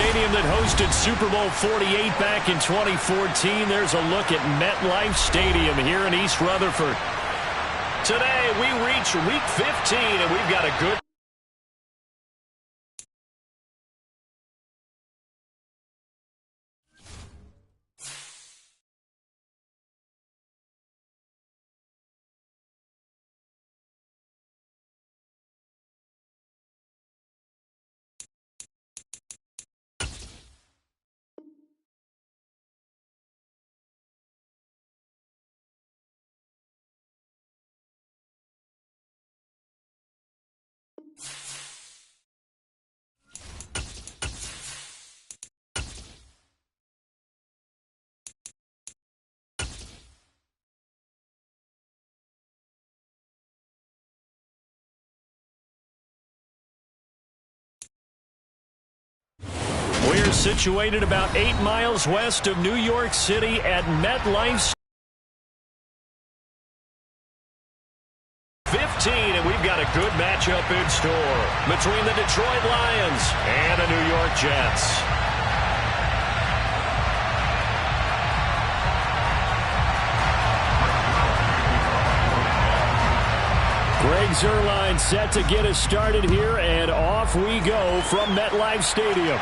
stadium that hosted Super Bowl 48 back in 2014. There's a look at MetLife Stadium here in East Rutherford. Today, we reach Week 15, and we've got a good... We're situated about 8 miles west of New York City at MetLife 15, and we've got a good matchup in store between the Detroit Lions and the New York Jets. Greg Zuerlein set to get us started here, and off we go from MetLife Stadium.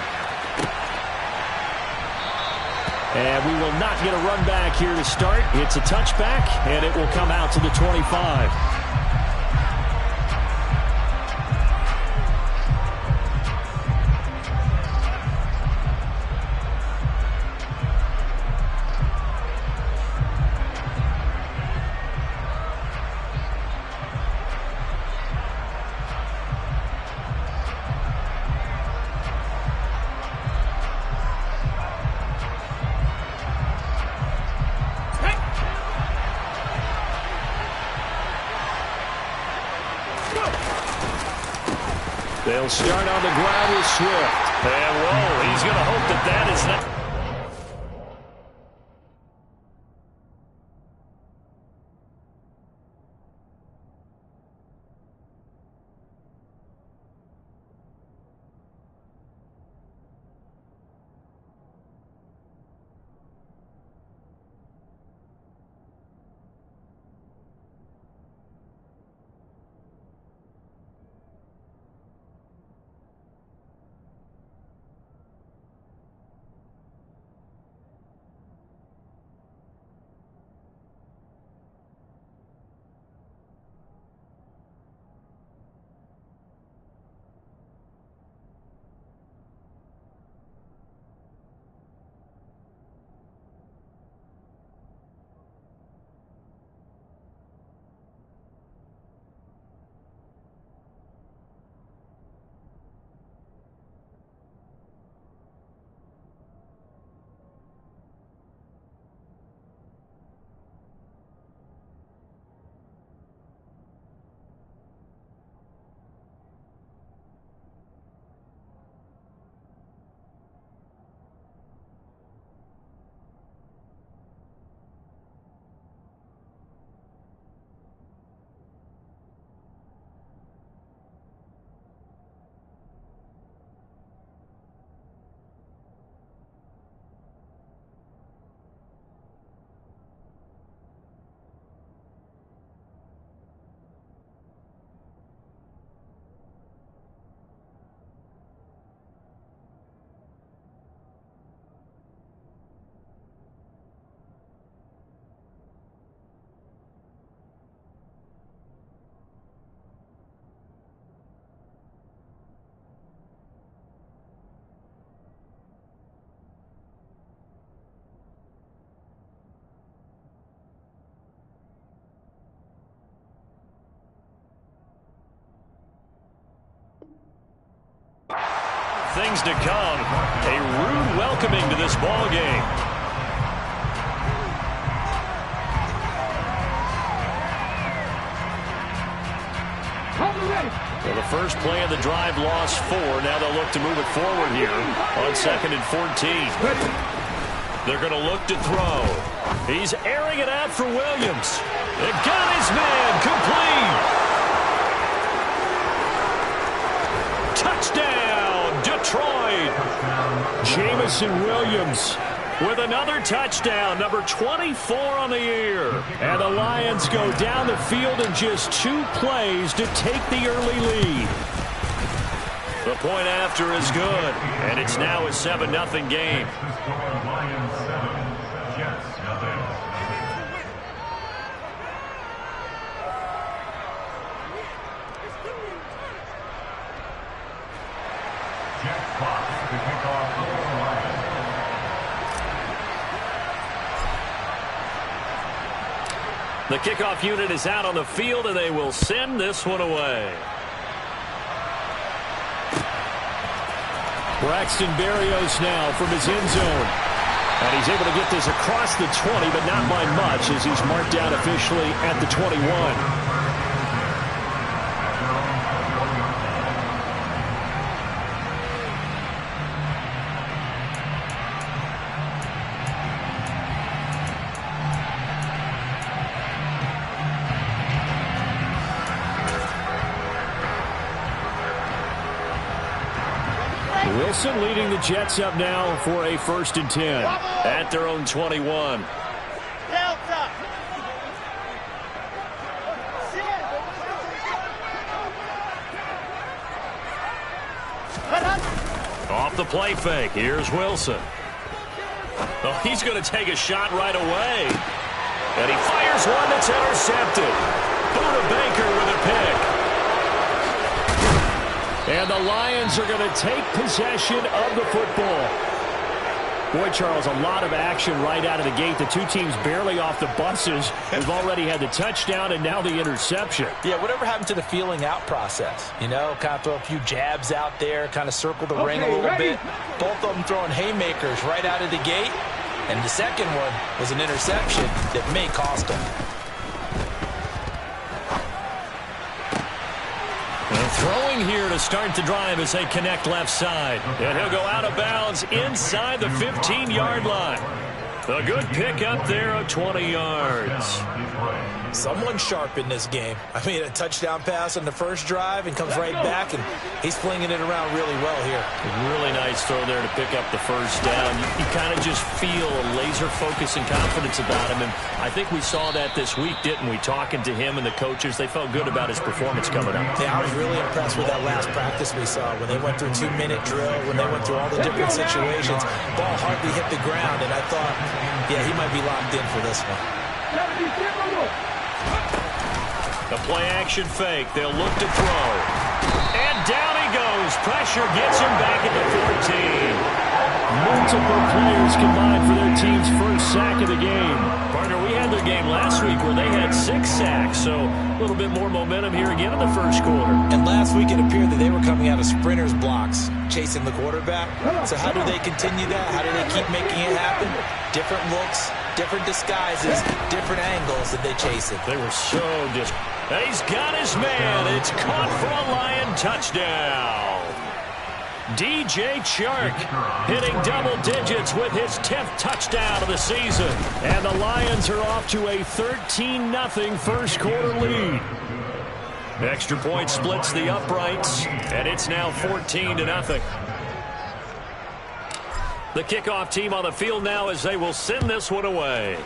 And we will not get a run back here to start. It's a touchback, and it will come out to the 25. They'll start on the ground with Swift. And, whoa, he's going to hope that that is not... Things to come. A rude welcoming to this ball game. Well, the first play of the drive lost 4. Now they'll look to move it forward here on 2nd and 14. They're going to look to throw. He's airing it out for Williams. It got his man complete. Touchdown, Detroit. Detroit. Jamison Williams with another touchdown, number 24 on the year. And the Lions go down the field in just 2 plays to take the early lead. The point after is good, and it's now a 7-0 game. The kickoff unit is out on the field, and they will send this one away. Braxton Berrios now from his end zone. And he's able to get this across the 20, but not by much, as he's marked down officially at the 21. Wilson leading the Jets up now for a 1st and 10 at their own 21. Off the play fake. Here's Wilson. Oh, he's going to take a shot right away. And he fires one that's intercepted. Buda Baker with a pick. And the Lions are going to take possession of the football. Boy, Charles, a lot of action right out of the gate. The two teams barely off the buses. We've already had the touchdown and now the interception. Yeah, whatever happened to the feeling out process? You know, kind of throw a few jabs out there, kind of circle the ring a little bit. Both of them throwing haymakers right out of the gate. And the second one was an interception that may cost them. Throwing here to start the drive as they connect left side. And he'll go out of bounds inside the 15-yard line. A good pick up there of 20 yards. Someone sharp in this game. I mean, a touchdown pass on the first drive and comes right back, and he's flinging it around really well here. Really nice throw there to pick up the first down. You kind of just feel a laser focus and confidence about him, and I think we saw that this week, didn't we? Talking to him and the coaches, they felt good about his performance coming up. Yeah, I was really impressed with that last practice we saw when they went through 2-minute drill, when they went through all the different situations. Ball hardly hit the ground, and I thought, yeah, he might be locked in for this one. The play-action fake. They'll look to throw. And down he goes. Pressure gets him back at the 14. Multiple players combined for their team's first sack of the game. Partner, we had their game last week where they had 6 sacks, so a little bit more momentum here again in the first quarter. And last week it appeared that they were coming out of sprinters blocks, chasing the quarterback. So how do they continue that? How do they keep making it happen? Different looks, different disguises, different angles that they chase it. They were so and he's got his man. It's caught for a Lion touchdown. DJ Chark hitting double digits with his 10th touchdown of the season. And the Lions are off to a 13-0 first quarter lead. Extra point splits the uprights, and it's now 14-0. The kickoff team on the field now as they will send this one away.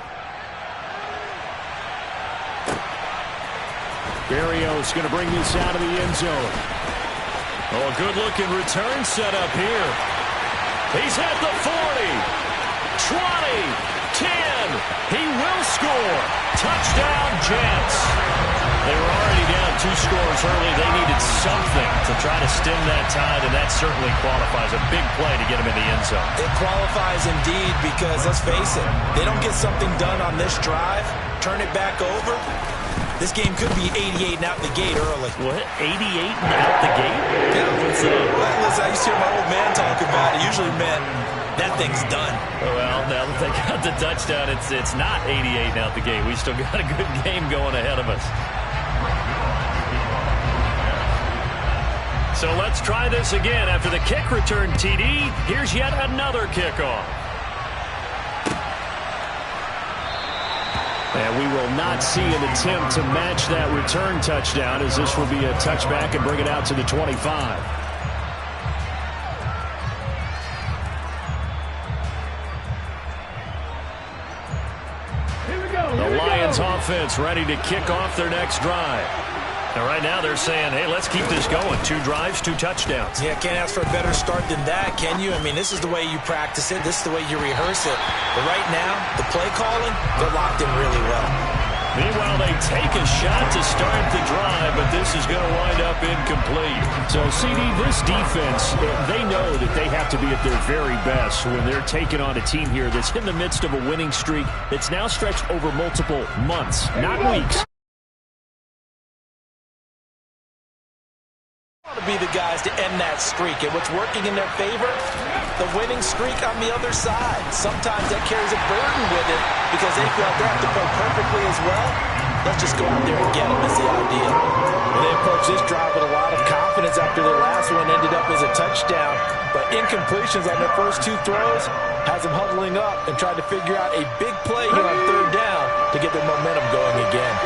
Berrios going to bring this out of the end zone. Oh, a good-looking return set up here. He's at the 40, 20, 10. He will score. Touchdown, Jets. They were already down 2 scores early. They needed something to try to stem that tide, and that certainly qualifies. A big play to get him in the end zone. It qualifies indeed because, let's face it, they don't get something done on this drive, turn it back over. This game could be 88 and out the gate early. What? 88 and out the gate? Yeah, what's up? Listen, I used to hear my old man talk about it. Usually meant that thing's done. Well, now that they got the touchdown, it's not 88 and out the gate. We still got a good game going ahead of us. So let's try this again. After the kick return TD, here's yet another kickoff. And we will not see an attempt to match that return touchdown, as this will be a touchback and bring it out to the 25. Lions offense ready to kick off their next drive. And right now they're saying, hey, let's keep this going. 2 drives, 2 touchdowns. Yeah, can't ask for a better start than that, can you? I mean, this is the way you practice it. This is the way you rehearse it. But right now, the play calling, they're locked in really well. Meanwhile, they take a shot to start the drive, but this is going to wind up incomplete. So, CD, this defense, they know that they have to be at their very best when they're taking on a team here that's in the midst of a winning streak that's now stretched over multiple months, not weeks. To be the guys to end that streak, and what's working in their favor, the winning streak on the other side. Sometimes that carries a burden with it because they feel like they have to play perfectly as well. Let's just go out there and get them is the idea. And they approach this drive with a lot of confidence after their last one ended up as a touchdown, but incompletions on their first 2 throws has them huddling up and trying to figure out a big play here on 3rd down to get their momentum going again.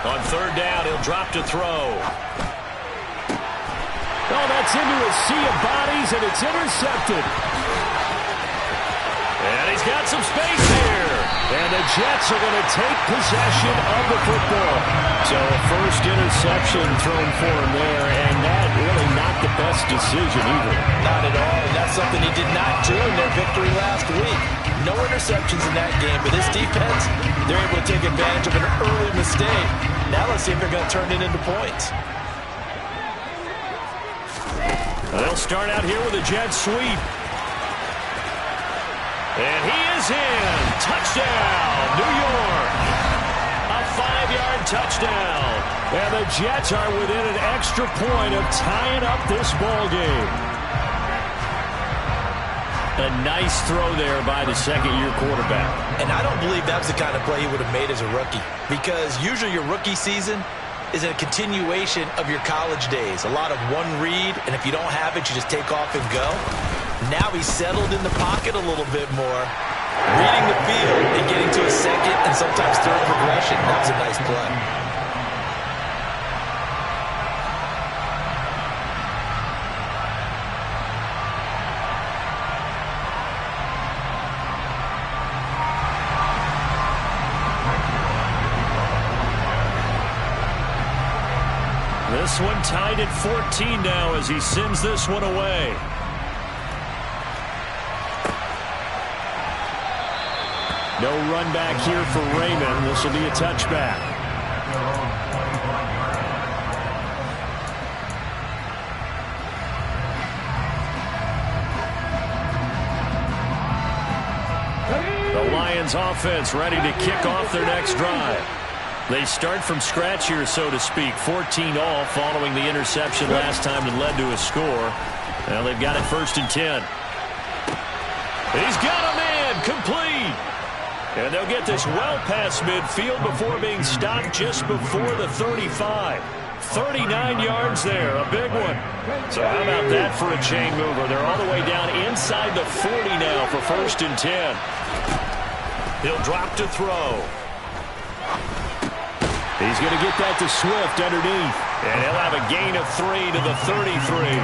On 3rd down, he'll drop to throw. Oh, that's into a sea of bodies, and it's intercepted. And he's got some space here. And the Jets are going to take possession of the football. So a first interception thrown for him there, and that really not the best decision either. Not at all, and that's something he did not do in their victory last week. No interceptions in that game, but this defense, they're able to take advantage of an early mistake. Now let's see if they're going to turn it into points. They'll start out here with a jet sweep. And he is in. Touchdown, New York. A 5-yard touchdown. And the Jets are within an extra point of tying up this ball game. A nice throw there by the second-year quarterback. And I don't believe that was the kind of play he would have made as a rookie, because usually your rookie season is a continuation of your college days. A lot of one read, and if you don't have it, you just take off and go. Now he's settled in the pocket a little bit more, reading the field and getting to a second and sometimes third progression. That was a nice play. This one tied at 14 now as he sends this one away. No run back here for Raymond. This will be a touchback. The Lions offense ready to kick off their next drive. They start from scratch here, so to speak. 14-all following the interception last time that led to a score. Well, they've got it 1st and 10. He's got a man complete. And they'll get this well past midfield before being stopped just before the 35. 39 yards there, a big one. So how about that for a chain mover? They're all the way down inside the 40 now for 1st and 10. He'll drop to throw. He's going to get that to Swift underneath. And he'll have a gain of 3 to the 33.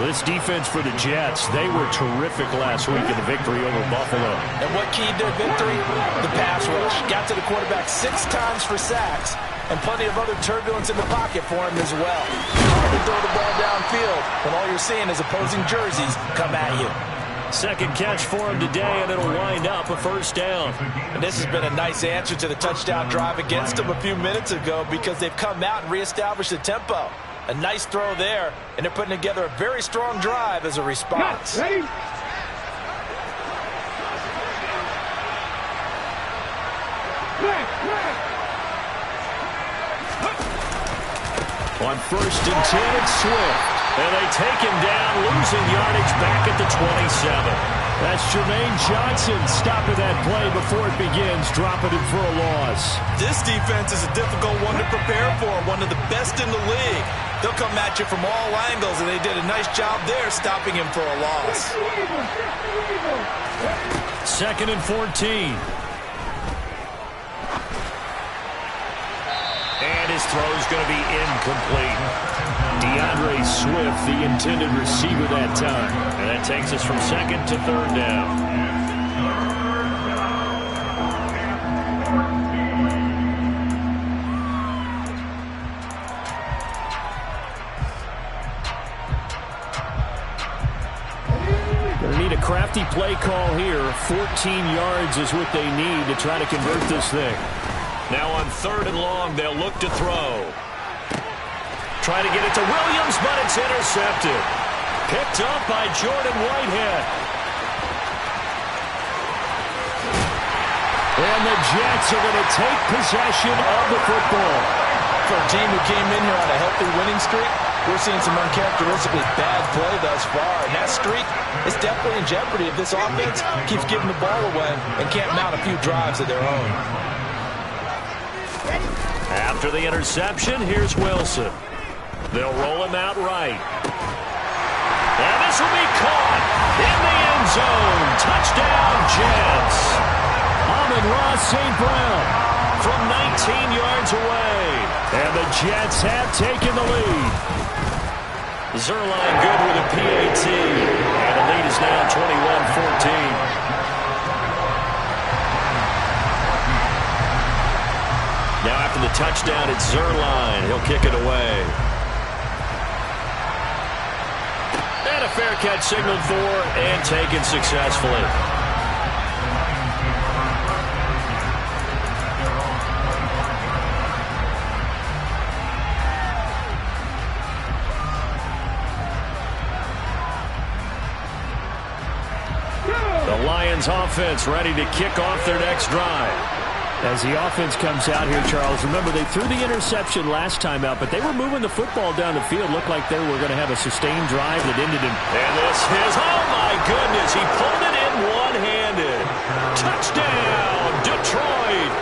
Well, this defense for the Jets, they were terrific last week in the victory over Buffalo. And what keyed their victory? The pass rush. Got to the quarterback 6 times for sacks, and plenty of other turbulence in the pocket for him as well. Hard to throw the ball downfield when all you're seeing is opposing jerseys come at you. Second catch for him today, and it'll wind up a 1st down. And this has been a nice answer to the touchdown drive against them a few minutes ago, because they've come out and reestablished the tempo. A nice throw there, and they're putting together a very strong drive as a response. Ready? On 1st and 10, it's Swift. And they take him down, losing yardage back at the 27. That's Jermaine Johnson stopping that play before it begins, dropping him for a loss. This defense is a difficult one to prepare for, one of the best in the league. They'll come at you from all angles, and they did a nice job there stopping him for a loss. 2nd and 14. And his throw is going to be incomplete. Swift, the intended receiver that time. And that takes us from second to third down. Going to need a crafty play call here. 14 yards is what they need to try to convert this thing. Now on 3rd and long, they'll look to throw. Trying to get it to Williams, but it's intercepted. Picked up by Jordan Whitehead. And the Jets are going to take possession of the football. For a team who came in here on a healthy winning streak, we're seeing some uncharacteristically bad play thus far. And that streak is definitely in jeopardy if this offense keeps giving the ball away and can't mount a few drives of their own. After the interception, here's Wilson. They'll roll him out right. And this will be caught in the end zone. Touchdown, Jets. Amon-Ra St. Brown from 19 yards away. And the Jets have taken the lead. Zerline good with a PAT. And the lead is now 21-14. Now after the touchdown, it's Zerline. He'll kick it away. And a fair catch signaled for and taken successfully. The Lions offense ready to kick off their next drive. As the offense comes out here, Charles, remember they threw the interception last time out, but they were moving the football down the field. Looked like they were going to have a sustained drive that ended in. And this is, oh my goodness, he pulled it in one-handed. Touchdown, Detroit.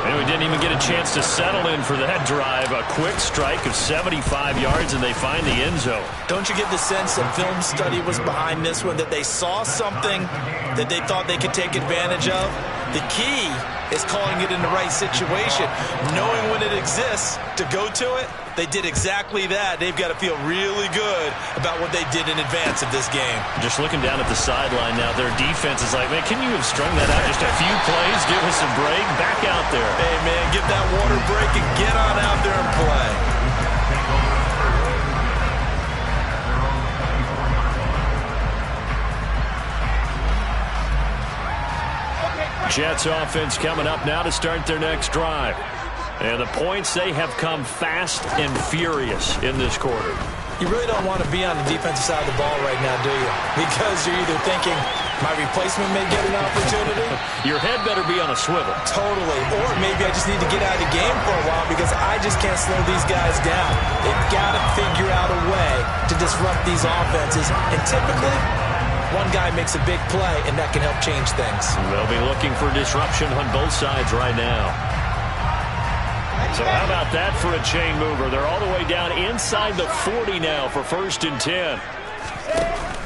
And we didn't even get a chance to settle in for that drive. A quick strike of 75 yards, and they find the end zone. Don't you get the sense that film study was behind this one, that they saw something that they thought they could take advantage of? The key is calling it in the right situation, knowing when it exists to go to it. They did exactly that. They've got to feel really good about what they did in advance of this game. Just looking down at the sideline now, their defense is like, man, can you have strung that out just a few plays? Give us a break. Back out there. Hey, man, get that water break and get on out there and play. Jets offense coming up now to start their next drive. And the points, they have come fast and furious in this quarter. You really don't want to be on the defensive side of the ball right now, do you? Because you're either thinking, my replacement may get an opportunity. Your head better be on a swivel. Totally. Or maybe I just need to get out of the game for a while because I just can't slow these guys down. They've got to figure out a way to disrupt these offenses. And typically, one guy makes a big play, and that can help change things. They'll be looking for disruption on both sides right now. So how about that for a chain mover? They're all the way down inside the 40 now for 1st and 10.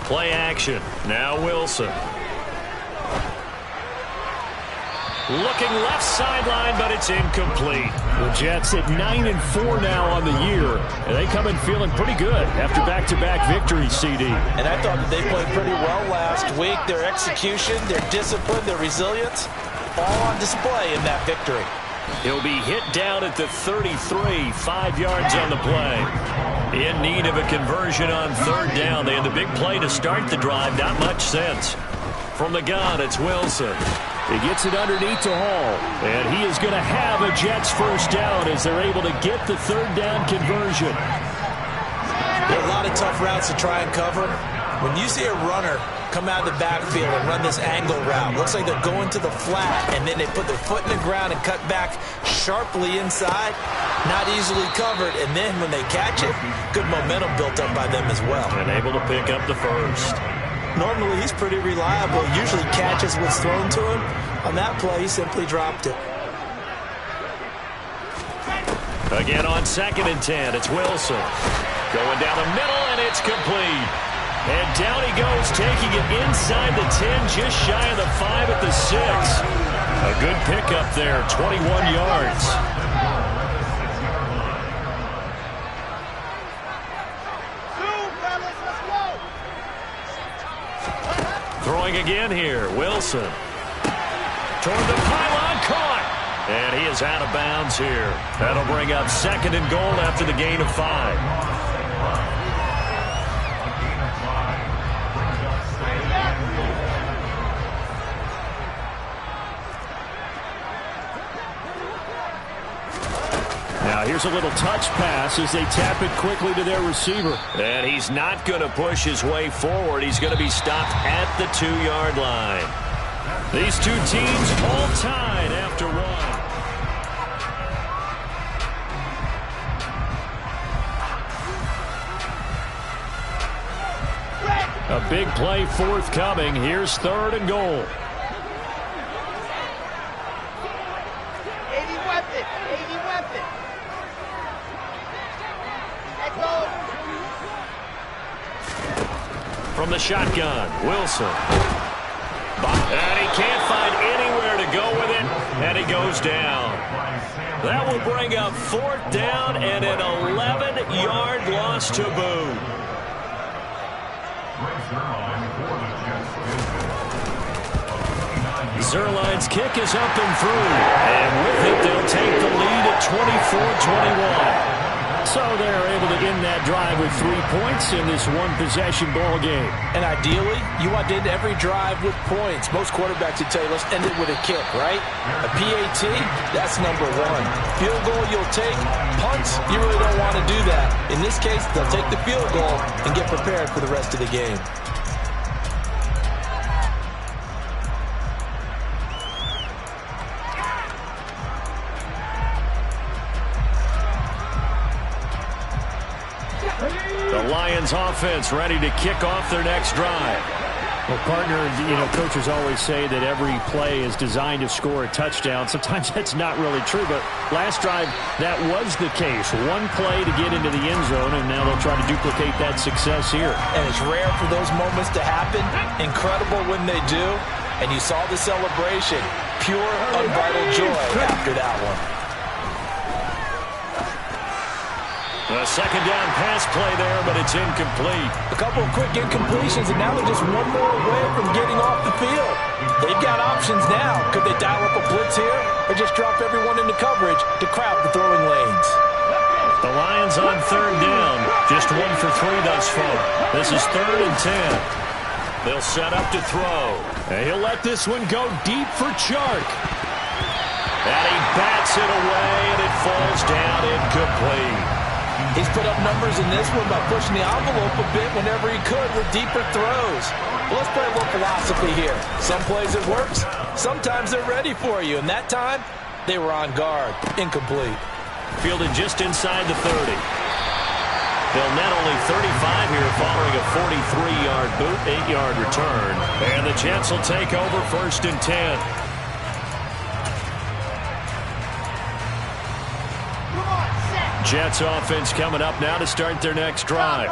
Play action. Now Wilson. Looking left sideline, but it's incomplete. The Jets at 9-4 now on the year. And they come in feeling pretty good after back-to-back victories, CD. And I thought that they played pretty well last week. Their execution, their discipline, their resilience, all on display in that victory. He'll be hit down at the 33, 5 yards on the play. In need of a conversion on 3rd down. They had the big play to start the drive. Not much sense. From the gun, it's Wilson. He gets it underneath to Hall. And he is going to have a Jets 1st down as they're able to get the 3rd down conversion. There are a lot of tough routes to try and cover. When you see a runner come out of the backfield and run this angle route, looks like they're going to the flat, and then they put their foot in the ground and cut back sharply inside. Not easily covered, and then when they catch it, good momentum built up by them as well. And able to pick up the 1st. Normally, he's pretty reliable. Usually catches what's thrown to him. On that play, he simply dropped it. Again on 2nd and 10, it's Wilson. Going down the middle, and it's complete. And down he goes, taking it inside the 10, just shy of the 5 at the 6. A good pickup there, 21 yards. Throwing again here. Wilson. Toward the pylon, caught. And he is out of bounds here. That'll bring up 2nd and goal after the gain of 5. Now here's a little touch pass as they tap it quickly to their receiver. And he's not going to push his way forward. He's going to be stopped at the 2-yard line. These two teams all tied after 1. A big play forthcoming. Here's 3rd and goal. From the shotgun, Wilson. And he can't find anywhere to go with it, and he goes down. That will bring up 4th down and an 11-yard loss to boot. Zerline's kick is up and through, and with it, they'll take the lead at 24-21. So they're able to end that drive with 3 points in this one-possession ball game. And ideally, you want to end every drive with points. Most quarterbacks would tell you, let's end it with a kick, right? A PAT, that's number 1. Field goal, you'll take. Punts, you really don't want to do that. In this case, they'll take the field goal and get prepared for the rest of the game. The Lions offense ready to kick off their next drive. Well, partner, coaches always say that every play is designed to score a touchdown. Sometimes that's not really true, but last drive, that was the case. One play to get into the end zone, and now they'll try to duplicate that success here. And it's rare for those moments to happen. Incredible when they do. And you saw the celebration. Pure, unbridled joy after that one. A 2nd down pass play there, but it's incomplete. A couple of quick incompletions, and now they're just one more away from getting off the field. They've got options now. Could they dial up a blitz here or just drop everyone into coverage to crowd the throwing lanes? The Lions on 3rd down. Just 1 for 3 thus far. This is 3rd and 10. They'll set up to throw. And he'll let this one go deep for Chark. And he bats it away, and it falls down incomplete. He's put up numbers in this one by pushing the envelope a bit whenever he could with deeper throws. Well, let's play a little philosophy here. Some plays it works. Sometimes they're ready for you. And that time, they were on guard. Incomplete. Fielded just inside the 30. They'll net only 35 here following a 43-yard boot, 8-yard return. And the Jets will take over 1st and 10. Jets offense coming up now to start their next drive.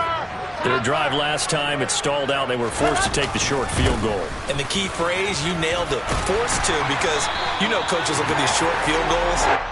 Their drive last time, it stalled out. They were forced to take the short field goal. And the key phrase, you nailed it. Forced to, because you know coaches look at these short field goals.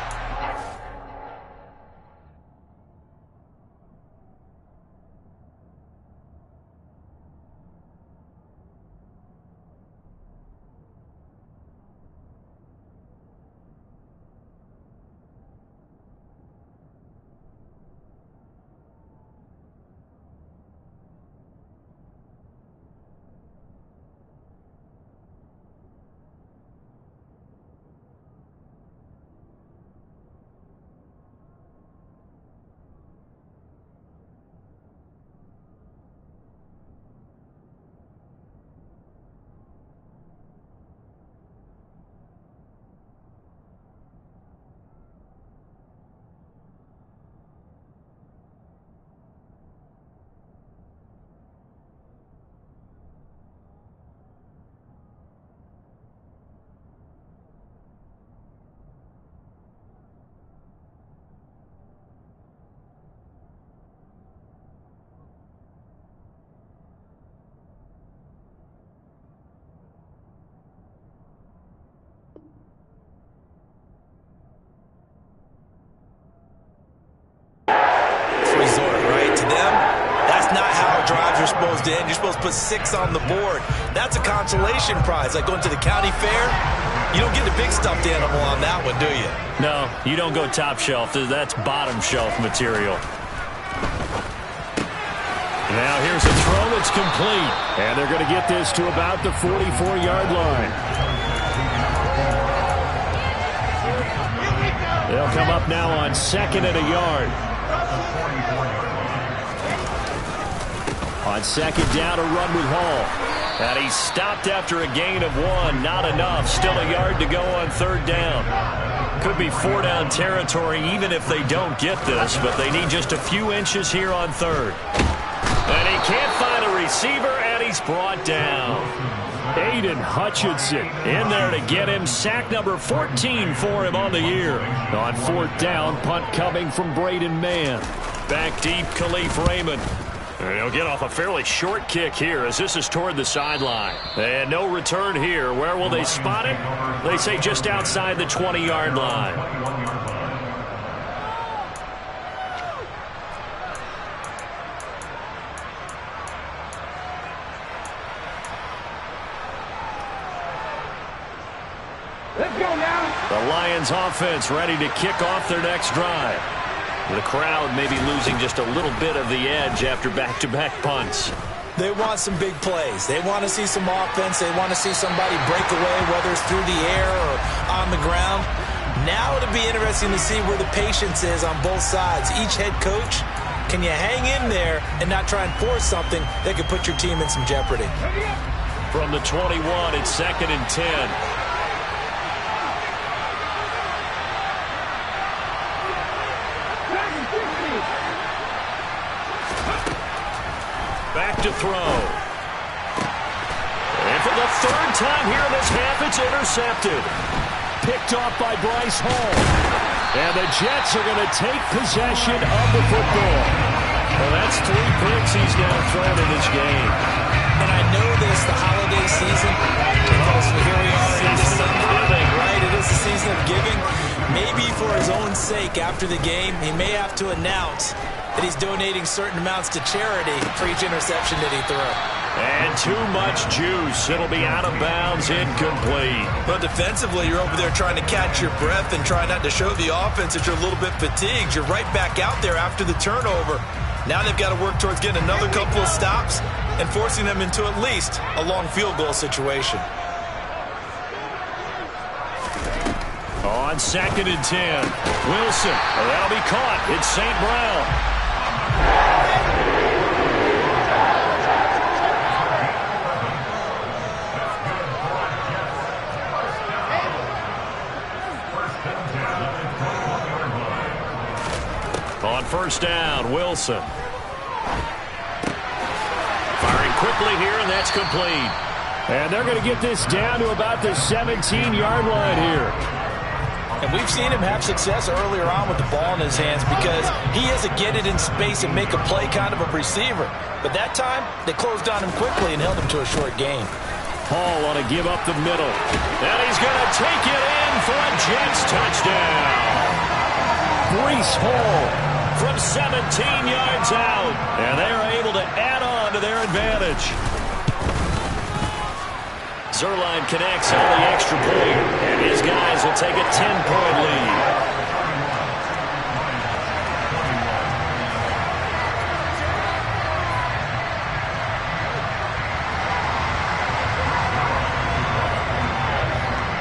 drives are supposed to end. You're supposed to put 6 on the board. That's a consolation prize. Like going to the county fair, you don't get the big stuffed animal on that one, do you? No, you don't go top shelf. That's bottom shelf material. Now here's a throw that's complete. And they're going to get this to about the 44-yard line. They'll come up now on 2nd and a yard. On 2nd down, a run with Hall. And he stopped after a gain of 1. Not enough. Still a yard to go on 3rd down. Could be 4-down territory even if they don't get this, but they need just a few inches here on 3rd. And he can't find a receiver, and he's brought down. Aiden Hutchinson in there to get him. Sack number 14 for him on the year. On 4th down, punt coming from Braden Mann. Back deep, Khalif Raymond. And he'll get off a fairly short kick here as this is toward the sideline. And no return here. Where will they spot it? They say just outside the 20-yard line. Let's go now. The Lions offense ready to kick off their next drive. The crowd may be losing just a little bit of the edge after back-to-back punts. They want some big plays. They want to see some offense. They want to see somebody break away, whether it's through the air or on the ground. Now it'll be interesting to see where the patience is on both sides. Each head coach, can you hang in there and not try and force something that could put your team in some jeopardy? From the 21, it's 2nd and 10. Back to throw. And for the 3rd time here in this half, it's intercepted. Picked off by Bryce Hall. And the Jets are going to take possession of the football. Well, that's 3 picks he's now thrown in this game. And I know this, the holiday season, because here we are in December, right? It is the season of giving. Maybe for his own sake, after the game, he may have to announce that he's donating certain amounts to charity for each interception that he threw. And too much juice. It'll be out of bounds, incomplete. But defensively, you're over there trying to catch your breath and try not to show the offense that you're a little bit fatigued. You're right back out there after the turnover. Now they've got to work towards getting another couple of stops and forcing them into at least a long field goal situation. On 2nd and 10, Wilson. That'll be caught. It's St. Brown. On 1st down, Wilson. Firing quickly here, and that's complete. And they're going to get this down to about the 17-yard line here. And we've seen him have success earlier on with the ball in his hands because he is a get it in space and make a play kind of a receiver. But that time, they closed on him quickly and held him to a short gain. Hall on to give up the middle. And he's going to take it in for a Jets touchdown. Breece Hall from 17 yards out. And they are able to add on to their advantage. Zerline connects on the extra point, and his guys will take a 10-point lead.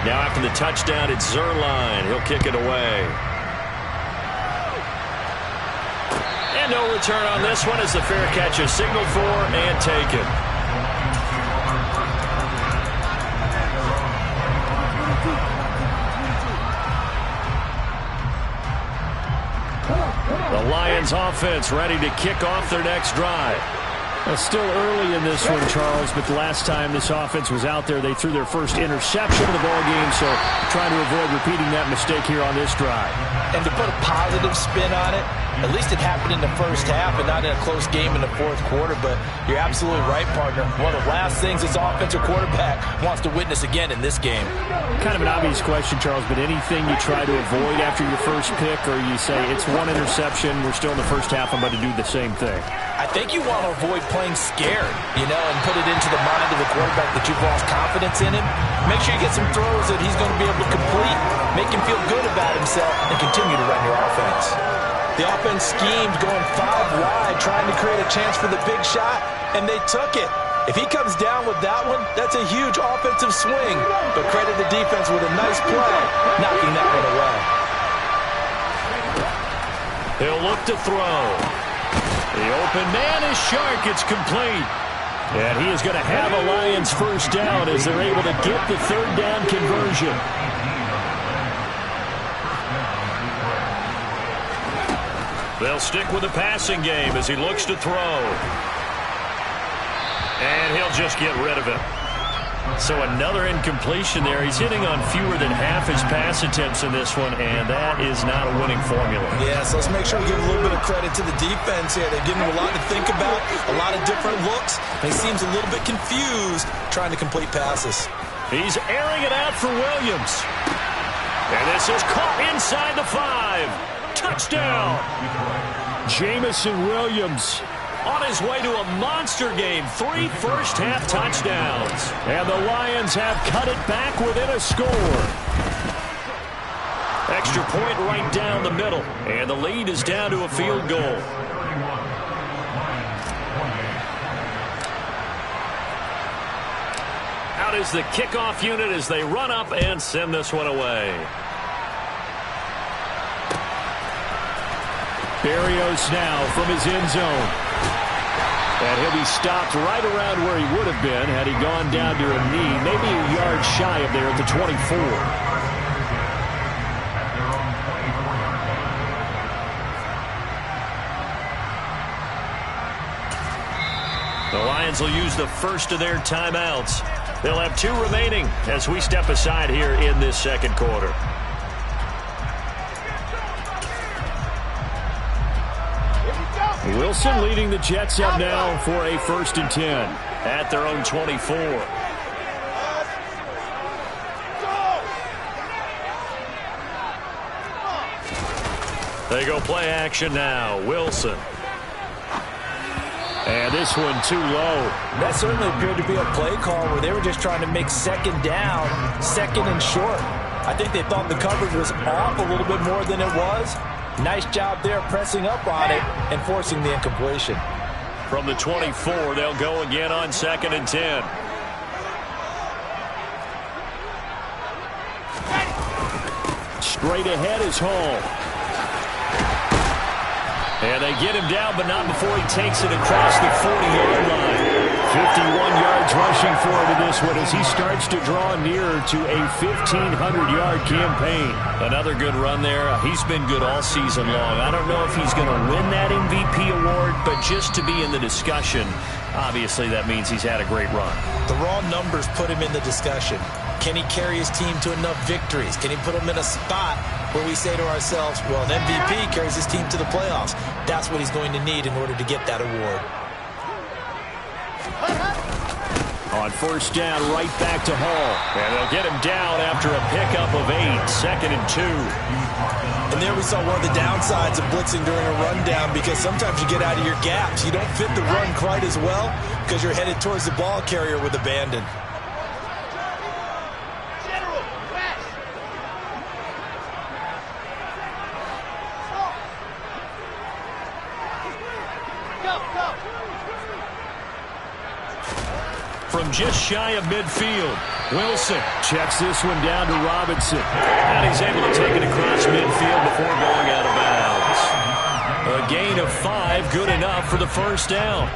Now after the touchdown, it's Zerline. He'll kick it away. And no return on this one as the fair catch is signaled for and taken. The Lions offense ready to kick off their next drive. It's still early in this one, Charles, but the last time this offense was out there, they threw their first interception of the ball game, so trying to avoid repeating that mistake here on this drive. And to put a positive spin on it, At least it happened in the first half and not in a close game in the fourth quarter. But you're absolutely right, partner. One of the last things this offensive quarterback wants to witness again in this game. Kind of an obvious question, Charles, but anything you try to avoid after your first pick, or you say it's one interception, we're still in the first half, I'm about to do the same thing? I think you want to avoid playing scared, and put it into the mind of the quarterback that you've lost confidence in him. Make sure you get some throws that he's going to be able to complete, make him feel good about himself, and continue to run your offense. The offense schemed going 5 wide, trying to create a chance for the big shot, and they took it. If he comes down with that one, that's a huge offensive swing. But credit the defense with a nice play, knocking that one away. He'll look to throw. The open man is Shark. It's complete. And he is going to have a Lions first down as they're able to get the third down conversion. They'll stick with the passing game as he looks to throw. And he'll just get rid of it. So another incompletion there. He's hitting on fewer than half his pass attempts in this one, and that is not a winning formula. Yeah, so let's make sure we give a little bit of credit to the defense here. They're giving him a lot to think about, a lot of different looks. And he seems a little bit confused trying to complete passes. He's airing it out for Williams. And this is caught inside the 5. Touchdown! Jamison Williams on his way to a monster game. 3 first-half touchdowns. And the Lions have cut it back within a score. Extra point right down the middle. And the lead is down to a field goal. Out is the kickoff unit as they run up and send this one away. Berrios now from his end zone. And he'll be stopped right around where he would have been had he gone down to a knee, maybe a yard shy of there at the 24. The Lions will use the first of their timeouts. They'll have 2 remaining as we step aside here in this second quarter. Wilson leading the Jets up now for a 1st and 10 at their own 24. They go play action now. Wilson. And this one too low. That certainly appeared to be a play call where they were just trying to make second down, second and short. I think they thought the coverage was off a little bit more than it was. Nice job there pressing up on it and forcing the incompletion. From the 24, they'll go again on 2nd and 10. Straight ahead is Hall. And they get him down, but not before he takes it across the 40-yard line. 51 yards rushing for him in this one as he starts to draw nearer to a 1,500-yard campaign. Another good run there. He's been good all season long. I don't know if he's going to win that MVP award, but just to be in the discussion, obviously that means he's had a great run. The raw numbers put him in the discussion. Can he carry his team to enough victories? Can he put them in a spot where we say to ourselves, well, an MVP carries his team to the playoffs. That's what he's going to need in order to get that award. On 1st down, right back to Hall. And they'll get him down after a pickup of 8, 2nd and 2. And there we saw one of the downsides of blitzing during a rundown, because sometimes you get out of your gaps. You don't fit the run quite as well because you're headed towards the ball carrier with abandon. From just shy of midfield, Wilson checks this one down to Robinson. And he's able to take it across midfield before going out of bounds. A gain of 5, good enough for the first down.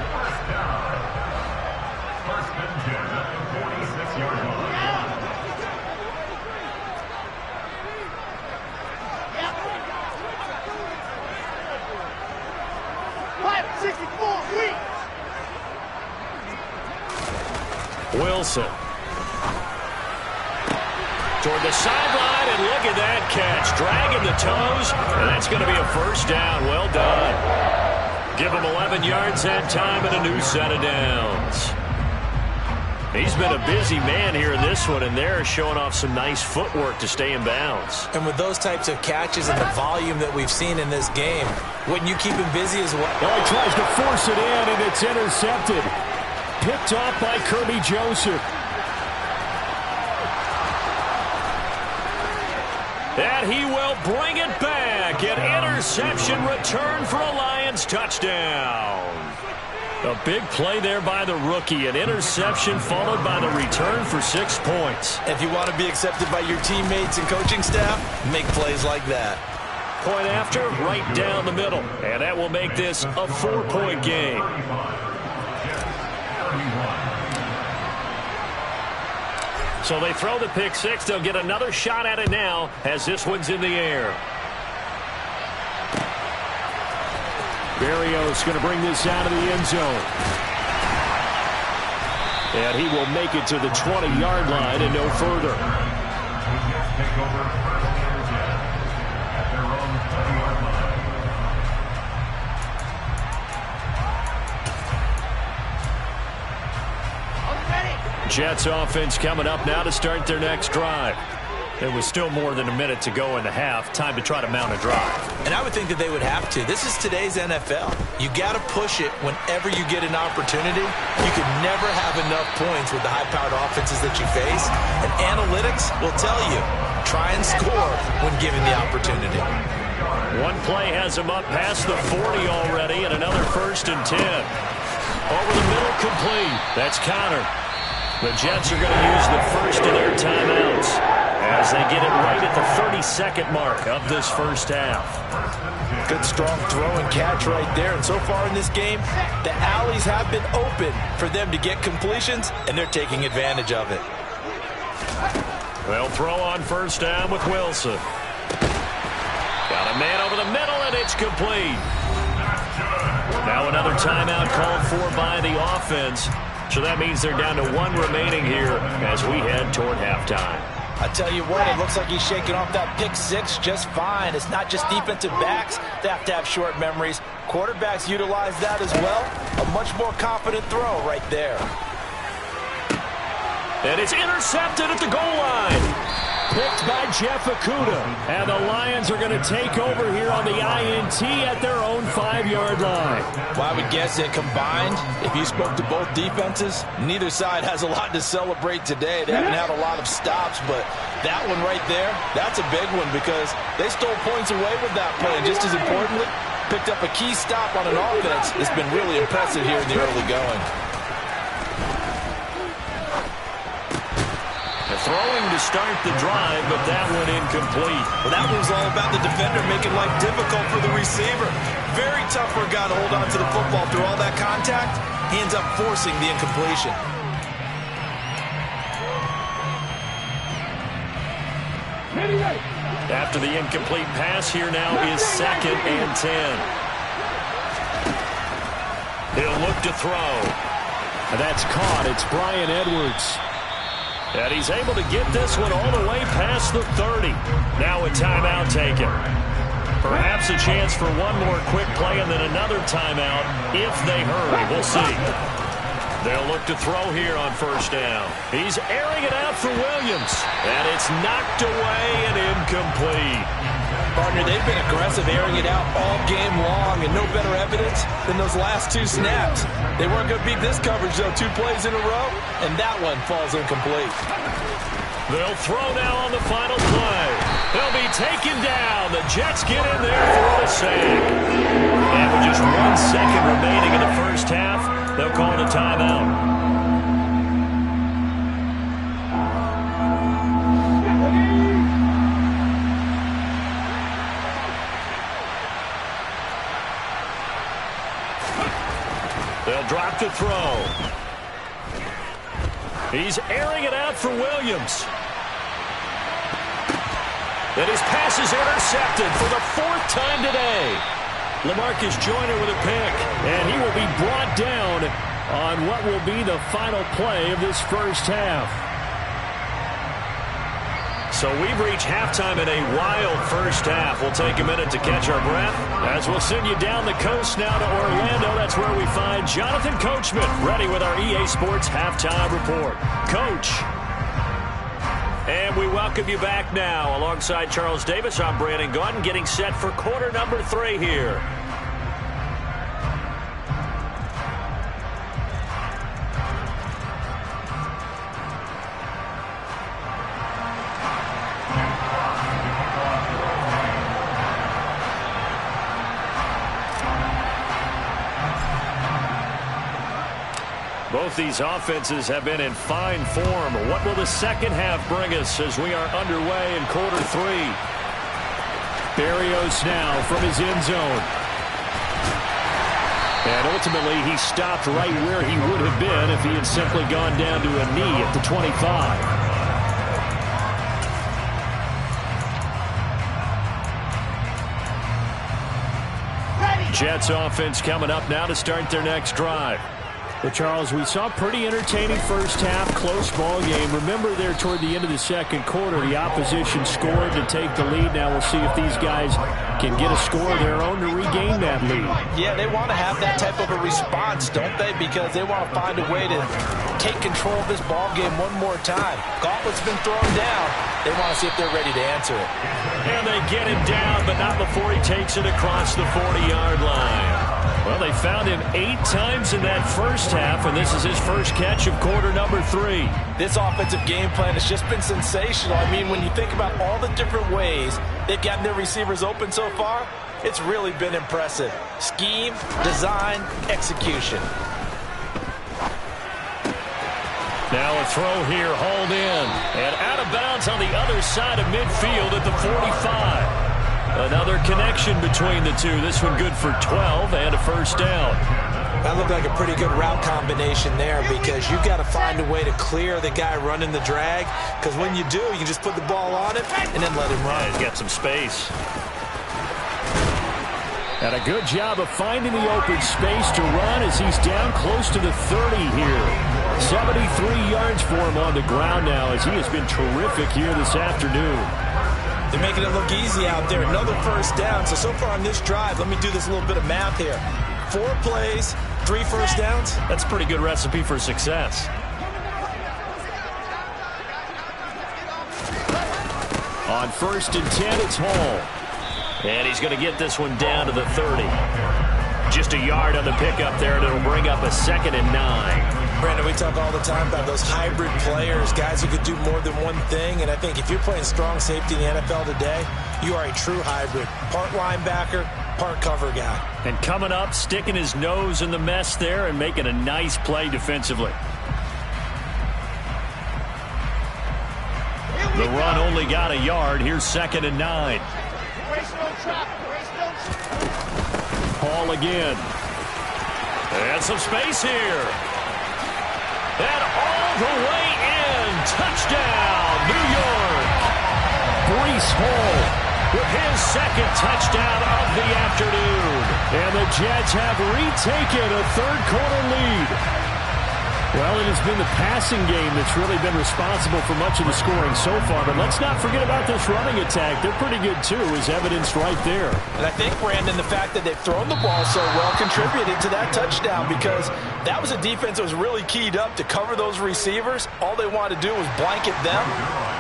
Wilson toward the sideline. line, and look at that catch. Dragging the toes, and that's going to be a first down. Well done. Give him 11 yards that time and a new set of downs. He's been a busy man here in this one, and they're showing off some nice footwork to stay in bounds. And with those types of catches and the volume that we've seen in this game, wouldn't you keep him busy as well? Well, he tries to force it in, and it's intercepted. Picked off by Kirby Joseph. And he will bring it back. An interception return for a Lions touchdown. A big play there by the rookie. An interception followed by the return for 6 points. If you want to be accepted by your teammates and coaching staff, make plays like that. Point after, right down the middle. And that will make this a 4-point game. So they throw the pick six. They'll get another shot at it now as this one's in the air. Berrios going to bring this out of the end zone. And he will make it to the 20-yard line and no further. Jets offense coming up now to start their next drive. There was still more than a minute to go in the half. Time to try to mount a drive. And I would think that they would have to. This is today's NFL. You got to push it whenever you get an opportunity. You can never have enough points with the high-powered offenses that you face. And analytics will tell you, try and score when given the opportunity. One play has him up past the 40 already, and another 1st and 10. Over the middle, complete. That's countered. The Jets are going to use the first of their timeouts as they get it right at the 32nd mark of this first half. Good strong throw and catch right there. And so far in this game, the alleys have been open for them to get completions, and they're taking advantage of it. They'll throw on first down with Wilson. Got a man over the middle, and it's complete. Now another timeout called for by the offense. So that means they're down to 1 remaining here as we head toward halftime. I tell you what, it looks like he's shaking off that pick six just fine. It's not just defensive backs that have to have short memories. Quarterbacks utilize that as well. A much more confident throw right there. And it's intercepted at the goal line. Picked by Jeff Okudah. And the Lions are going to take over here on the INT at their own 5-yard line. Well, I would guess that combined, if you spoke to both defenses, neither side has a lot to celebrate today. They haven't had a lot of stops, but that one right there, that's a big one because they stole points away with that play. And just as importantly, picked up a key stop on an offense that's been really impressive here in the early going. Throwing to start the drive, but that one incomplete. Well, that one's all about the defender making life difficult for the receiver. Very tough for a guy to hold on to the football through all that contact. He ends up forcing the incompletion. After the incomplete pass, here now is 2nd and 10. He'll look to throw. And that's caught. It's Bryan Edwards. And he's able to get this one all the way past the 30. Now a timeout taken. Perhaps a chance for one more quick play and then another timeout if they hurry. We'll see. They'll look to throw here on first down. He's airing it out for Williams. And it's knocked away and incomplete. Partner, they've been aggressive airing it out all game long, and no better evidence than those last 2 snaps. They weren't going to beat this coverage, though, 2 plays in a row, and that one falls incomplete. They'll throw now on the final play. They'll be taken down. The Jets get in there for the sack. And with just 1 second remaining in the first half, they'll call the timeout. They'll drop to throw. He's airing it out for Williams. And his pass is intercepted for the 4th time today. LaMarcus Joyner with a pick, and he will be brought down on what will be the final play of this first half. So we've reached halftime in a wild first half. We'll take a minute to catch our breath as we'll send you down the coast now to Orlando. That's where we find Jonathan Coachman ready with our EA Sports Halftime Report. Coach. And we welcome you back now. Alongside Charles Davis, I'm Brandon Gaudin, getting set for quarter number 3 here. Both these offenses have been in fine form. What will the second half bring us as we are underway in quarter 3? Barrios now from his end zone. And ultimately, he stopped right where he would have been if he had simply gone down to a knee at the 25. Jets offense coming up now to start their next drive. Well, Charles, we saw a pretty entertaining first half, close ball game. Remember there toward the end of the second quarter, the opposition scored to take the lead. Now we'll see if these guys can get a score of their own to regain that lead. Yeah, they want to have that type of a response, don't they? Because they want to find a way to take control of this ball game one more time. Gauntlet's been thrown down. They want to see if they're ready to answer it. And they get him down, but not before he takes it across the 40-yard line. Well, they found him 8 times in that first half, and this is his first catch of quarter number 3. This offensive game plan has just been sensational. I mean, when you think about all the different ways they've gotten their receivers open so far, it's really been impressive. Scheme, design, execution. Now a throw here, hauled in, and out of bounds on the other side of midfield at the 45. Another connection between the two. This one good for 12 and a first down. That looked like a pretty good route combination there because you've got to find a way to clear the guy running the drag, because when you do, you can just put the ball on it and then let him run. Yeah, he's got some space. And a good job of finding the open space to run as he's down close to the 30 here. 73 yards for him on the ground now as he has been terrific here this afternoon. They're making it look easy out there. Another first down. So far on this drive, let me do this little bit of math here. 4 plays, 3 first downs. That's a pretty good recipe for success. On 1st and 10, it's Hall. And he's going to get this one down to the 30. Just a yard on the pickup there, and it'll bring up a 2nd and 9. Brandon, we talk all the time about those hybrid players, guys who could do more than one thing. And I think if you're playing strong safety in the NFL today, you are a true hybrid. Part linebacker, part cover guy. And coming up, sticking his nose in the mess there and making a nice play defensively. The run only got a yard. Here's 2nd and 9. Hall again. And some space here. And all the way in. Touchdown, New York. Breece Hall with his 2nd touchdown of the afternoon. And the Jets have retaken a 3rd quarter lead. Well, it has been the passing game that's really been responsible for much of the scoring so far. But let's not forget about this running attack. They're pretty good, too, as evidenced right there. And I think, Brandon, the fact that they've thrown the ball so well contributed to that touchdown, because that was a defense that was really keyed up to cover those receivers. All they wanted to do was blanket them.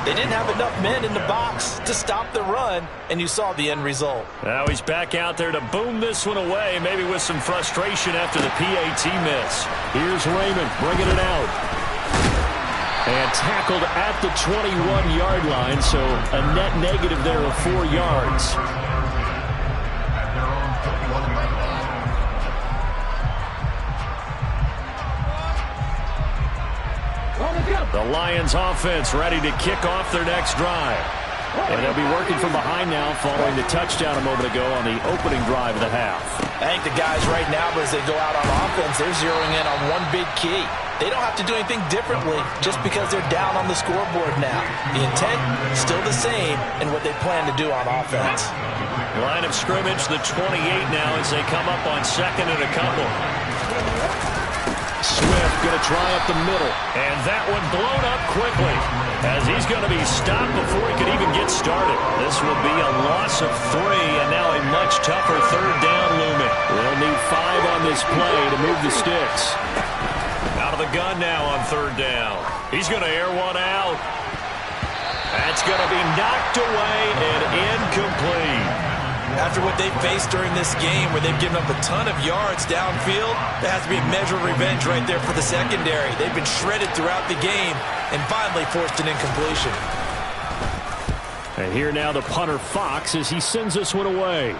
They didn't have enough men in the box to stop the run, and you saw the end result. Now he's back out there to boom this one away, maybe with some frustration after the PAT miss. Here's Raymond bringing it out. And tackled at the 21-yard line, so a net negative there of 4 yards. The Lions offense ready to kick off their next drive. And they'll be working from behind now following the touchdown a moment ago on the opening drive of the half. I think the guys right now, as they go out on offense, they're zeroing in on one big key. They don't have to do anything differently just because they're down on the scoreboard now. The intent still the same in what they plan to do on offense. Line of scrimmage, the 28 now as they come up on 2nd and a couple. Swift going to try up the middle. And that one blown up quickly as he's going to be stopped before he could even started. This will be a loss of 3, and now a much tougher third down looming. They'll need 5 on this play to move the sticks. Out of the gun now on third down. He's going to air one out. That's going to be knocked away and incomplete. After what they've faced during this game where they've given up a ton of yards downfield, there has to be a measure of revenge right there for the secondary. They've been shredded throughout the game and finally forced an incompletion. And here now the punter Fox as he sends this one away.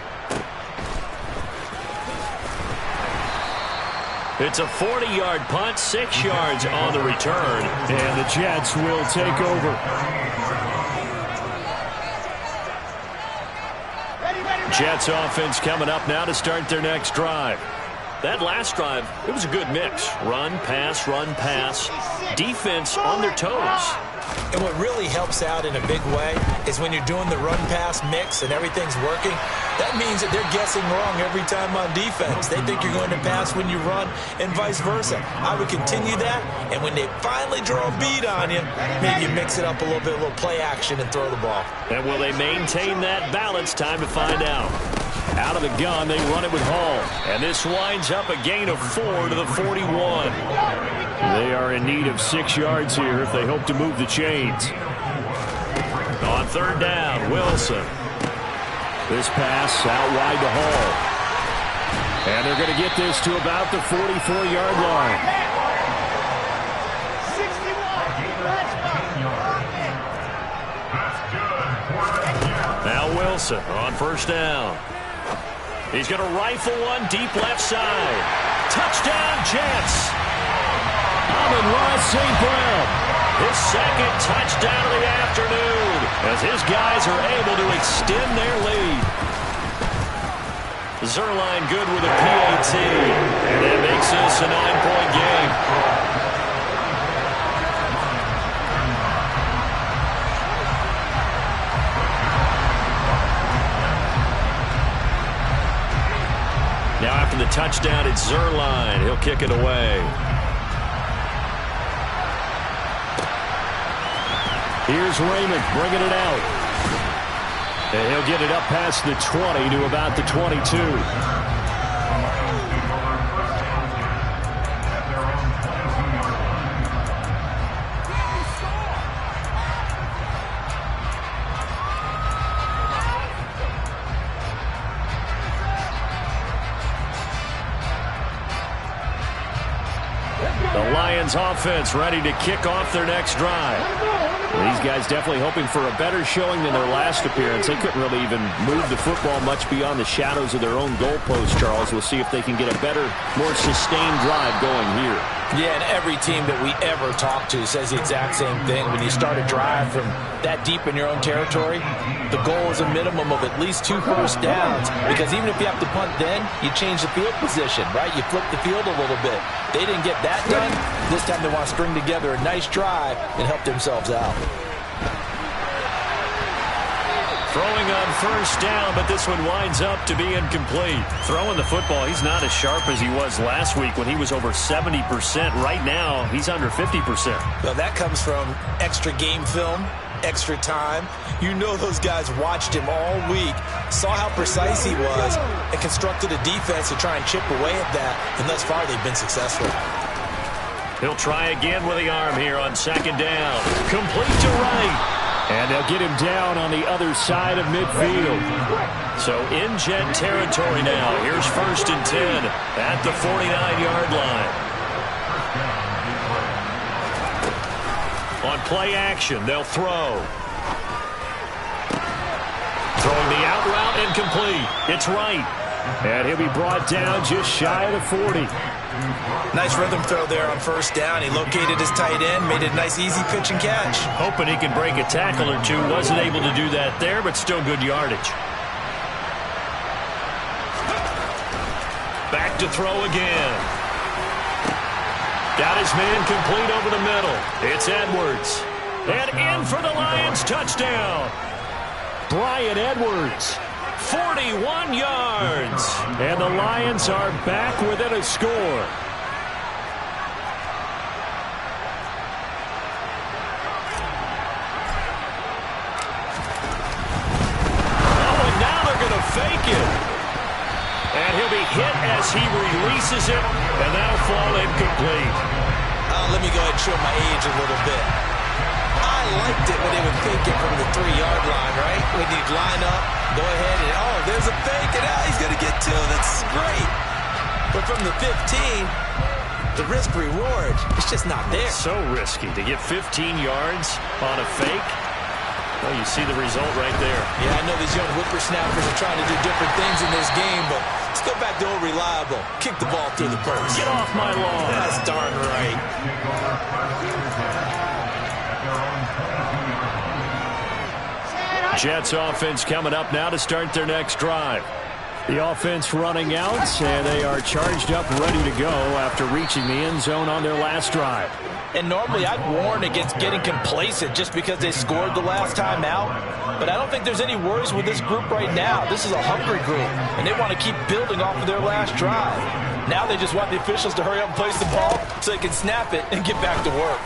It's a 40-yard punt, 6 yards on the return. And the Jets will take over. Jets offense coming up now to start their next drive. That last drive, it was a good mix. Run, pass, defense on their toes. And what really helps out in a big way is when you're doing the run-pass mix and everything's working, that means that they're guessing wrong every time on defense. They think you're going to pass when you run and vice versa. I would continue that, and when they finally draw a beat on you, maybe you mix it up a little bit, a little play action and throw the ball. And will they maintain that balance? Time to find out. Out of the gun, they run it with Hall. And this winds up a gain of 4 to the 41. They are in need of 6 yards here if they hope to move the chains. On third down, Wilson. This pass out wide to Hall. And they're going to get this to about the 44-yard line. Now Wilson on first down. He's going to rifle one deep left side. Touchdown, Jets. Amon-Ra St. Brown. His second touchdown of the afternoon as his guys are able to extend their lead. Zerline good with a PAT. And that makes this a 9-point game. Now after the touchdown, it's Zerline. He'll kick it away. Here's Raymond bringing it out. And he'll get it up past the 20 to about the 22. The Lions offense ready to kick off their next drive. These guys definitely hoping for a better showing than their last appearance. They couldn't really even move the football much beyond the shadows of their own goalpost, Charles. We'll see if they can get a better, more sustained drive going here. Yeah, and every team that we ever talk to says the exact same thing. When you start a drive from that deep in your own territory, the goal is a minimum of at least 2 first downs, because even if you have to punt then, you change the field position, right? You flip the field a little bit. They didn't get that done. This time they want to string together a nice drive and help themselves out. Throwing on first down, but this one winds up to be incomplete. Throwing the football, he's not as sharp as he was last week when he was over 70%. Right now, he's under 50%. Well, that comes from extra game film, extra time. You know those guys watched him all week, saw how precise he was, and constructed a defense to try and chip away at that, and thus far they've been successful. He'll try again with the arm here on second down. Complete to right. And they'll get him down on the other side of midfield. So in Jet territory now. Here's 1st and 10 at the 49-yard line. On play action, they'll throw. Throwing the out route incomplete. It's right. And he'll be brought down just shy of the 40. Nice rhythm throw there on first down. He located his tight end, made a nice easy pitch and catch. Hoping he can break a tackle or two. Wasn't able to do that there, but still good yardage. Back to throw again. Got his man complete over the middle. It's Edwards. And in for the Lions touchdown. Bryan Edwards. 41 yards. And the Lions are back within a score. And he'll be hit as he releases it, and that'll fall incomplete. Let me go ahead and show my age a little bit. I liked it when they would fake it from the 3-yard line, right? When you'd line up, go ahead, and oh, there's a fake, and he's going to get 2. That's great. But from the 15, the risk-reward, it's just not there. It's so risky to get 15 yards on a fake. Well, you see the result right there. Yeah, I know these young whippersnappers are trying to do different things in this game, but let's go back to old reliable. Kick the ball through the post. Get off my lawn. That's darn right. Jets offense coming up now to start their next drive. The offense running out, and they are charged up, ready to go after reaching the end zone on their last drive. And normally I'd warn against getting complacent just because they scored the last time out. But I don't think there's any worries with this group right now. This is a hungry group, and they want to keep building off of their last drive. Now they just want the officials to hurry up and place the ball so they can snap it and get back to work.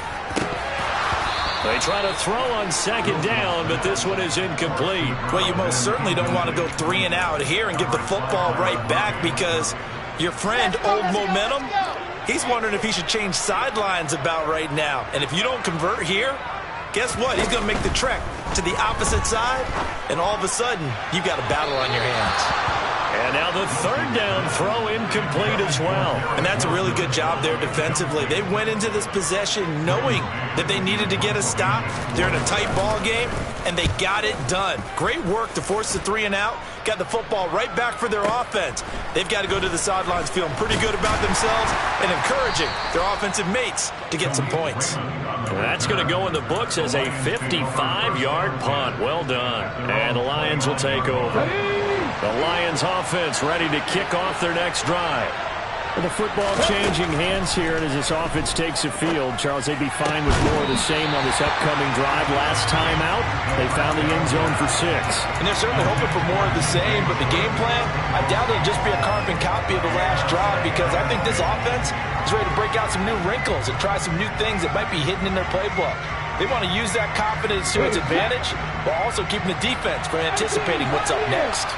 They try to throw on second down, but this one is incomplete. Well, you most certainly don't want to go 3 and out here and give the football right back because your friend, Old Momentum, he's wondering if he should change sidelines about right now. And if you don't convert here, guess what? He's going to make the trek to the opposite side, and all of a sudden, you've got a battle on your hands. And now the third down throw incomplete as well. And that's a really good job there defensively. They went into this possession knowing that they needed to get a stop. They're in a tight ball game, and they got it done. Great work to force the 3 and out. Got the football right back for their offense. They've got to go to the sidelines feeling pretty good about themselves and encouraging their offensive mates to get some points. That's going to go in the books as a 55-yard punt. Well done. And the Lions will take over. The Lions offense ready to kick off their next drive. The football changing hands here, and as this offense takes the field, Charles, they'd be fine with more of the same on this upcoming drive. Last time out, they found the end zone for 6. And they're certainly hoping for more of the same, but the game plan, I doubt it'll just be a carbon copy of the last drive because I think this offense is ready to break out some new wrinkles and try some new things that might be hidden in their playbook. They want to use that confidence to its advantage while also keeping the defense from anticipating what's up next.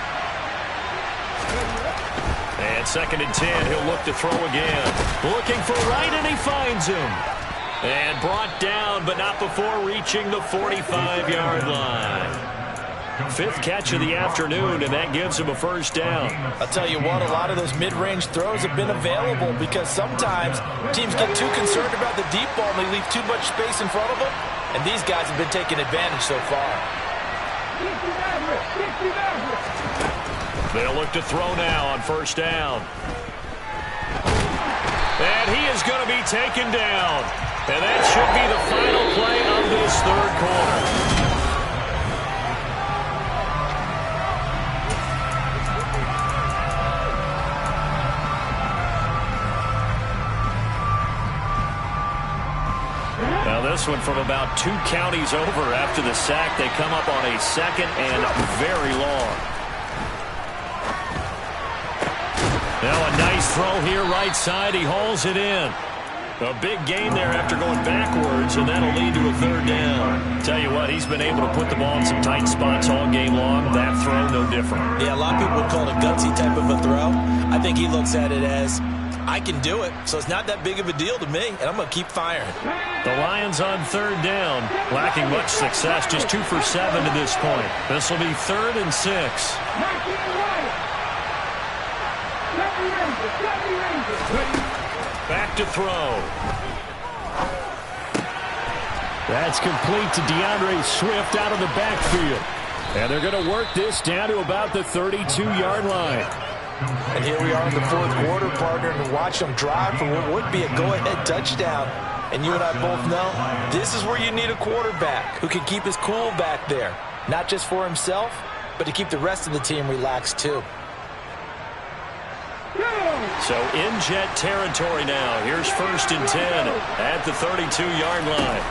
And 2nd and 10, he'll look to throw again. Looking for right, and he finds him. And brought down, but not before reaching the 45-yard line. 5th catch of the afternoon, and that gives him a first down. I'll tell you what, a lot of those mid-range throws have been available because sometimes teams get too concerned about the deep ball and they leave too much space in front of them, and these guys have been taking advantage so far. They'll look to throw now on first down. And he is going to be taken down. And that should be the final play of this third quarter. Now this one from about 2 counties over after the sack. They come up on a 2nd and very long. Now a nice throw here right side. He hauls it in. A big gain there after going backwards, and that'll lead to a 3rd down. Tell you what, he's been able to put the ball in some tight spots all game long. That throw, no different. Yeah, a lot of people would call it a gutsy type of a throw. I think he looks at it as, I can do it, so it's not that big of a deal to me, and I'm going to keep firing. The Lions on 3rd down, lacking much success, just 2 for 7 to this point. This will be 3rd and 6. Back to throw. That's complete to DeAndre Swift out of the backfield. And they're going to work this down to about the 32-yard line. And here we are in the 4th quarter, partner, and watch them drive for what would be a go-ahead touchdown. And you and I both know this is where you need a quarterback who can keep his cool back there. Not just for himself, but to keep the rest of the team relaxed too. So in Jet territory now. Here's 1st and 10 at the 32-yard line.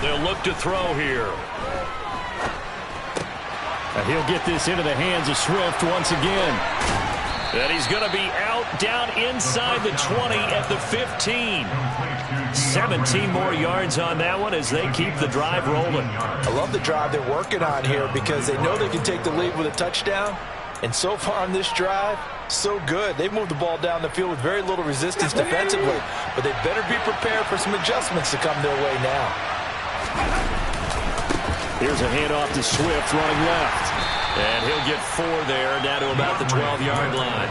They'll look to throw here. And he'll get this into the hands of Swift once again. And he's going to be out down inside the 20 at the 15. 17 more yards on that one as they keep the drive rolling. I love the drive they're working on here because they know they can take the lead with a touchdown. And so far on this drive, so good. They've moved the ball down the field with very little resistance defensively, but they better be prepared for some adjustments to come their way now. Here's a handoff to Swift running left. And he'll get 4 there, down to about the 12-yard line.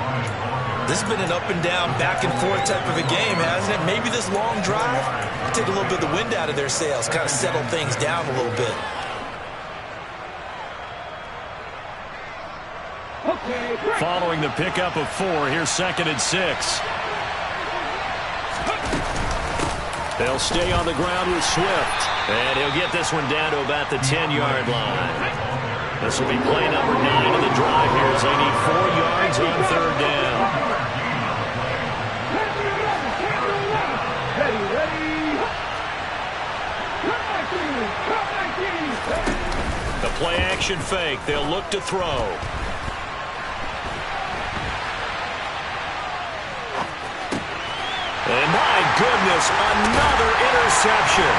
This has been an up-and-down, back-and-forth type of a game, hasn't it? Maybe this long drive take a little bit of the wind out of their sails, kind of settle things down a little bit. Following the pickup of 4, here's 2nd and 6. They'll stay on the ground with Swift. And he'll get this one down to about the 10-yard line. This will be play number 9 of the drive here as they need 4 yards on 3rd down. The play-action fake. They'll look to throw. And my goodness, another interception.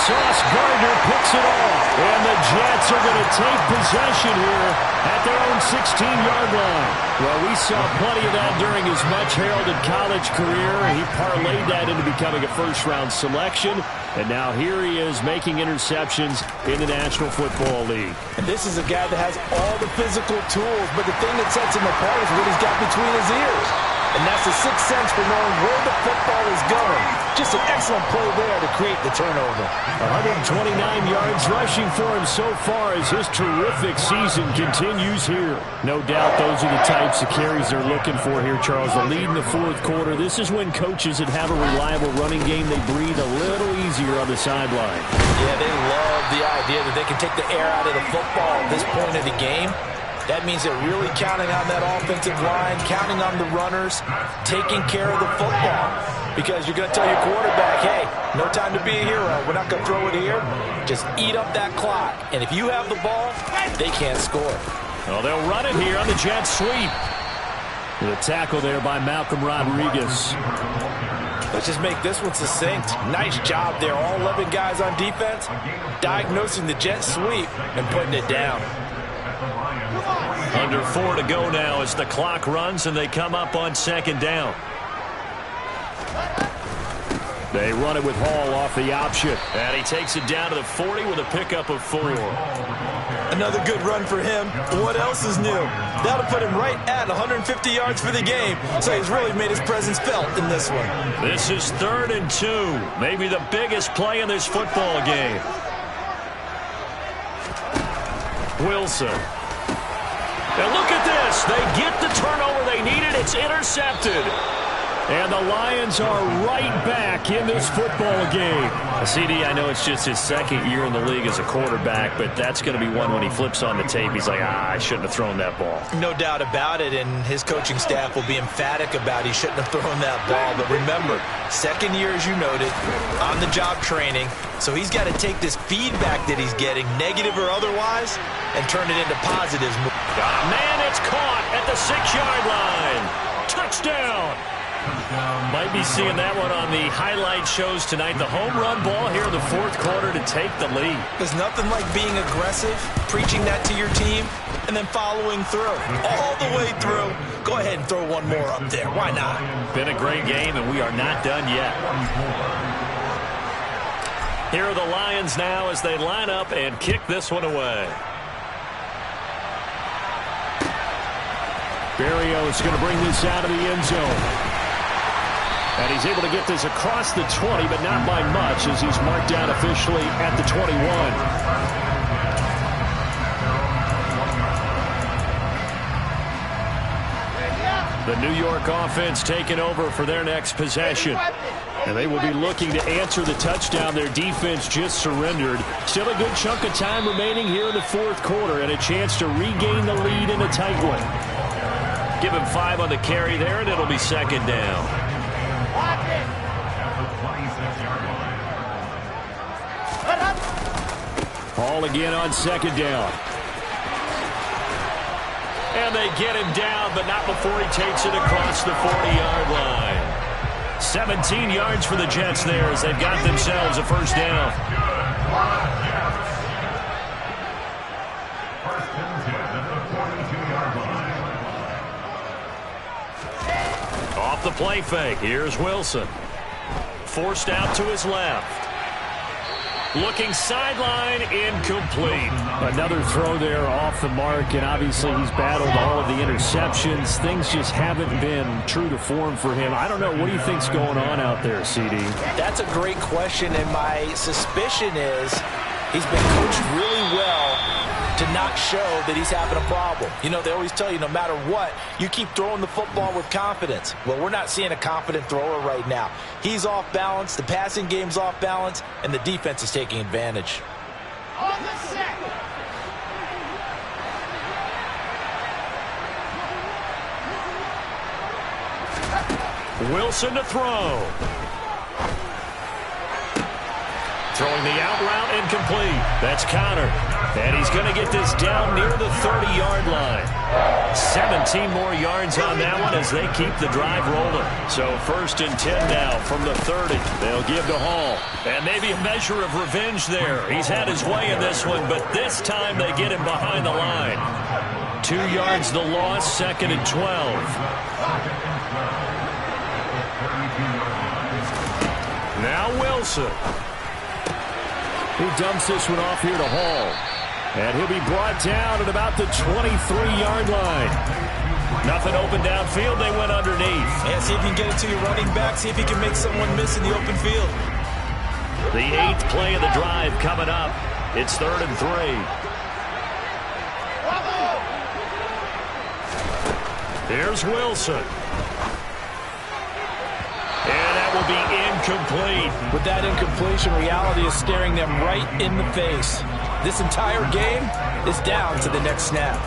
Sauce Gardner picks it off. And the Jets are going to take possession here at their own 16-yard line. Well, we saw plenty of that during his much-heralded college career. He parlayed that into becoming a first-round selection. And now here he is making interceptions in the National Football League. And this is a guy that has all the physical tools, but the thing that sets him apart is what he's got between his ears. And that's the sixth sense for knowing where the football is going. Just an excellent play there to create the turnover. 129 yards rushing for him so far as his terrific season continues here. No doubt those are the types of carries they're looking for here, Charles. The lead in the 4th quarter. This is when coaches that have a reliable running game, they breathe a little easier on the sideline. Yeah, they love the idea that they can take the air out of the football at this point of the game. That means they're really counting on that offensive line, counting on the runners, taking care of the football. Because you're going to tell your quarterback, hey, no time to be a hero. We're not going to throw it here. Just eat up that clock. And if you have the ball, they can't score. Well, they'll run it here on the jet sweep. With a tackle there by Malcolm Rodriguez. Let's just make this one succinct. Nice job there. All 11 guys on defense diagnosing the jet sweep and putting it down. Under 4 to go now as the clock runs and they come up on 2nd down. They run it with Hall off the option. And he takes it down to the 40 with a pickup of 4. Another good run for him. What else is new? That'll put him right at 150 yards for the game. So he's really made his presence felt in this one. This is 3rd and 2. Maybe the biggest play in this football game. Wilson. And look at this. They get the turnover they needed. It's intercepted. And the Lions are right back in this football game. CD, I know it's just his 2nd year in the league as a quarterback, but that's going to be one when he flips on the tape. He's like, I shouldn't have thrown that ball. No doubt about it, and his coaching staff will be emphatic about he shouldn't have thrown that ball. But remember, 2nd year, as you noted, on-the-job training. So he's got to take this feedback that he's getting, negative or otherwise, and turn it into positives. Got a man, it's caught at the 6-yard line. Touchdown. Might be seeing that one on the highlight shows tonight. The home run ball here in the 4th quarter to take the lead. There's nothing like being aggressive, preaching that to your team, and then following through. All the way through. Go ahead and throw one more up there. Why not? Been a great game, and we are not done yet. Here are the Lions now as they line up and kick this one away. Berrios is going to bring this out of the end zone. And he's able to get this across the 20, but not by much as he's marked down officially at the 21. The New York offense taking over for their next possession. And they will be looking to answer the touchdown their defense just surrendered. Still a good chunk of time remaining here in the 4th quarter and a chance to regain the lead in a tight one. Give him 5 on the carry there, and it'll be 2nd down. Hall again on 2nd down. And they get him down, but not before he takes it across the 40-yard line. 17 yards for the Jets there as they've got themselves a 1st down. Off the play fake. Here's Wilson. Forced out to his left. Looking sideline, incomplete. Another throw there off the mark, and obviously he's battled all of the interceptions. Things just haven't been true to form for him. I don't know. What do you think's going on out there, CD? That's a great question, and my suspicion is he's been coached really well to not show that he's having a problem. You know, they always tell you no matter what, you keep throwing the football with confidence. Well, we're not seeing a confident thrower right now. He's off balance, the passing game's off balance, and the defense is taking advantage. On the set. Wilson to throw. Throwing the out route, incomplete. That's Connor. And he's going to get this down near the 30-yard line. 17 more yards on that one as they keep the drive rolling. So 1st and 10 now from the 30. They'll give to Hall. And maybe a measure of revenge there. He's had his way in this one, but this time they get him behind the line. 2 yards the loss, 2nd and 12. Now Wilson. He dumps this one off here to Hall. And he'll be brought down at about the 23-yard line. Nothing open downfield. They went underneath. Yeah, see if you can get it to your running back. See if you can make someone miss in the open field. The 8th play of the drive coming up. It's 3rd and 3. Here's Wilson. And that will be incomplete. With that incompletion, reality is staring them right in the face. This entire game is down to the next snap.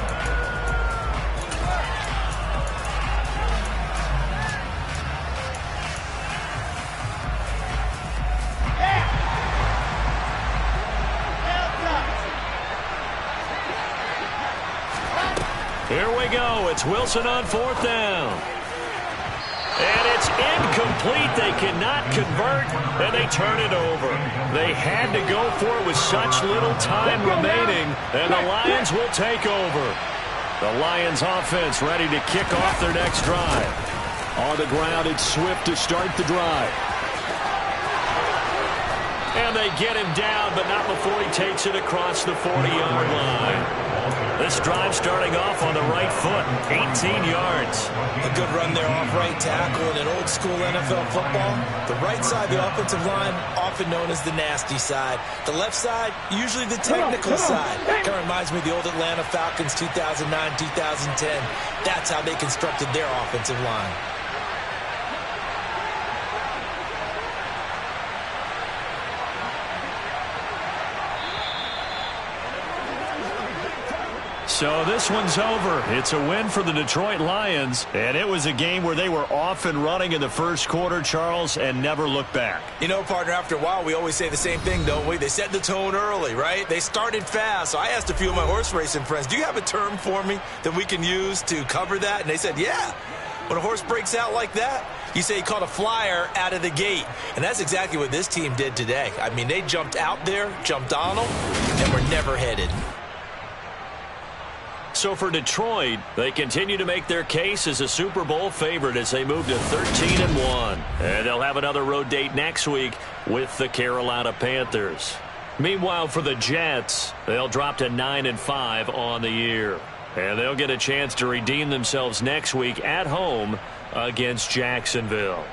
Here we go. It's Wilson on 4th down. And it's incomplete. They cannot convert, and they turn it over. They had to go for it with such little time remaining, and the Lions will take over. The Lions offense ready to kick off their next drive. On the ground, it's Swift to start the drive. And they get him down, but not before he takes it across the 40-yard line. This drive starting off on the right foot, 18 yards. A good run there off right tackle in an old-school NFL football. The right side, the offensive line, often known as the nasty side. The left side, usually the technical side. Kind of reminds me of the old Atlanta Falcons 2009, 2010. That's how they constructed their offensive line. So this one's over. It's a win for the Detroit Lions, and it was a game where they were off and running in the first quarter, Charles, and never looked back. You know, partner, after a while, we always say the same thing, don't we? They set the tone early, right? They started fast. So I asked a few of my horse racing friends, do you have a term for me that we can use to cover that? And they said, yeah. When a horse breaks out like that, you say he caught a flyer out of the gate. And that's exactly what this team did today. I mean, they jumped out there, jumped on them, and were never headed. So for Detroit, they continue to make their case as a Super Bowl favorite as they move to 13-1. And they'll have another road date next week with the Carolina Panthers. Meanwhile, for the Jets, they'll drop to 9-5 on the year. And they'll get a chance to redeem themselves next week at home against Jacksonville.